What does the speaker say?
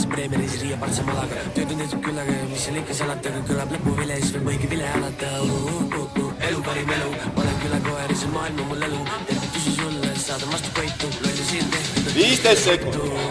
mis preemiaris riia partsa malaga. Tööd on tehtud küllaga ja mis seal ikka salata, kui kõlab lõpuvile, siis veel võigi vile alata. Elu parim elu, ma olen külakoer ja see maailm on mul elu. Tervitusi sulle, saada vastu koitu, lolli siin tehtud. 15 sekundit.